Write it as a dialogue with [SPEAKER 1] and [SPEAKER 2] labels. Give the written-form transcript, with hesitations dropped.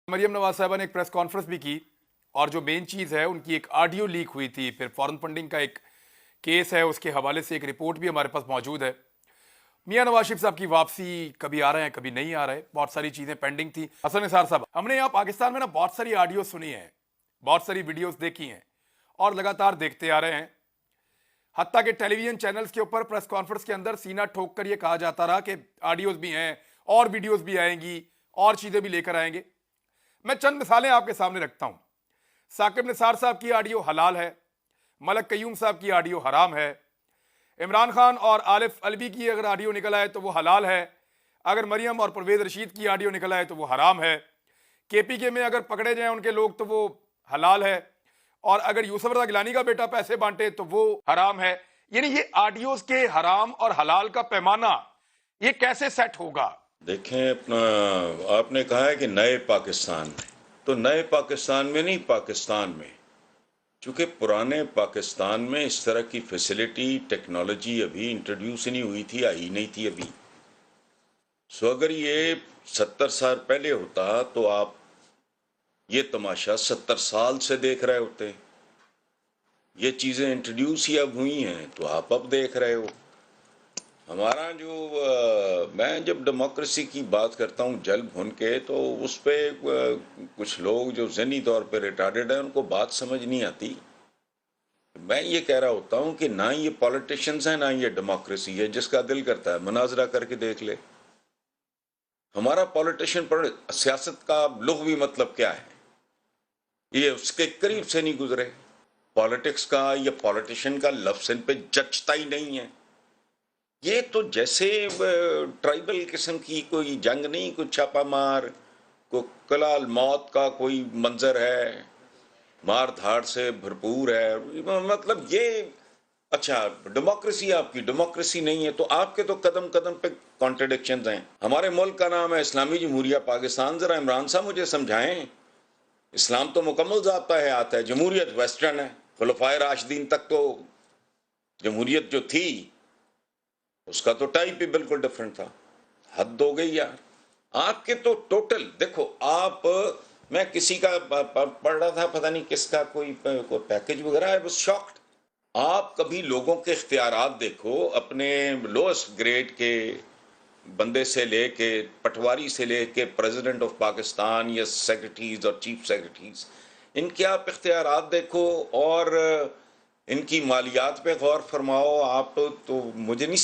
[SPEAKER 1] मरियम नवाज साहबा ने एक प्रेस कॉन्फ्रेंस भी की और जो मेन चीज़ है उनकी एक ऑडियो लीक हुई थी, फिर फॉरेन फंडिंग का एक केस है, उसके हवाले से एक रिपोर्ट भी हमारे पास मौजूद है। मियां नवाज शरीफ साहब की वापसी, कभी आ रहे हैं कभी नहीं आ रहे, बहुत सारी चीज़ें पेंडिंग थी। हसन निसार साहब, हमने यहाँ पाकिस्तान में ना बहुत सारी ऑडियो सुनी है, बहुत सारी वीडियोस देखी हैं और लगातार देखते आ रहे हैं। हत्ता के टेलीविजन चैनल्स के ऊपर प्रेस कॉन्फ्रेंस के अंदर सीना ठोक कर ये कहा जाता रहा कि ऑडियोज भी हैं और वीडियोस भी आएंगी और चीज़ें भी लेकर आएंगे। मैं चंद मिसालें आपके सामने रखता हूं। साकिब निसार साहब की ऑडियो हलाल है, मलक कयूम साहब की ऑडियो हराम है, इमरान खान और आलिफ अलवी की अगर ऑडियो निकल आए तो वो हलाल है, अगर मरियम और परवेज रशीद की ऑडियो निकल आए तो वो हराम है, केपीके में अगर पकड़े जाएं उनके लोग तो वो हलाल है, और अगर यूसुफ रजा गिलानी का बेटा पैसे बांटे तो वो हराम है। यानी ये ऑडियोज के हराम और हलाल का पैमाना ये कैसे सेट होगा?
[SPEAKER 2] देखें, अपना आपने कहा है कि नए पाकिस्तान में, तो नए पाकिस्तान में नहीं, पाकिस्तान में, चूँकि पुराने पाकिस्तान में इस तरह की फैसिलिटी टेक्नोलॉजी अभी इंट्रोड्यूस नहीं हुई थी, आई नहीं थी अभी। सो अगर ये 70 साल पहले होता तो आप ये तमाशा 70 साल से देख रहे होते। ये चीज़ें इंट्रोड्यूस ही अब हुई हैं तो आप अब देख रहे हो। हमारा जो मैं जब डेमोक्रेसी की बात करता हूँ जल भुन के, तो उस पर कुछ लोग जो ज़हनी तौर पे रिटार्डेड हैं उनको बात समझ नहीं आती। मैं ये कह रहा होता हूँ कि ना ये पॉलिटिशियंस हैं ना ये डेमोक्रेसी है। जिसका दिल करता है मुनाजरा करके देख ले। हमारा पॉलिटिशियन पर सियासत का लुग़वी मतलब क्या है, ये उसके करीब से नहीं गुजरे। पॉलिटिक्स का या पॉलिटिशियन का लफ्ज़ इन पे जचता ही नहीं है। ये तो जैसे ट्राइबल किस्म की कोई जंग नहीं, कोई छापा मार, कोई कलाल मौत का कोई मंजर है, मार धाड़ से भरपूर है। मतलब ये अच्छा डेमोक्रेसी आपकी डेमोक्रेसी नहीं है तो आपके तो कदम कदम पे कॉन्ट्रडिक्शंस हैं। हमारे मुल्क का नाम है इस्लामी जमहूरिया पाकिस्तान। जरा इमरान साहब मुझे समझाएं, इस्लाम तो मुकम्मल ज़ाब्ता है, आता है, जमहूरियत वेस्टर्न है। खुलफाए राशिदीन तक तो जमहूरियत जो थी उसका तो टाइप ही बिल्कुल डिफरेंट था। हद हो गई यार। आपके तो टोटल देखो आप, मैं किसी का पढ़ रहा था, पता नहीं किसका कोई पैकेज वगैरह है, बस शॉक्ड। आप कभी लोगों के इख्तियारात देखो, अपने लोएस्ट ग्रेड के बंदे से लेके पटवारी से लेके प्रेसिडेंट ऑफ पाकिस्तान या सेक्रेटरीज और चीफ सेक्रेटरीज, इनके आप इख्तियारात देखो और इनकी मालियात पे गौर फरमाओ आप, तो मुझे नहीं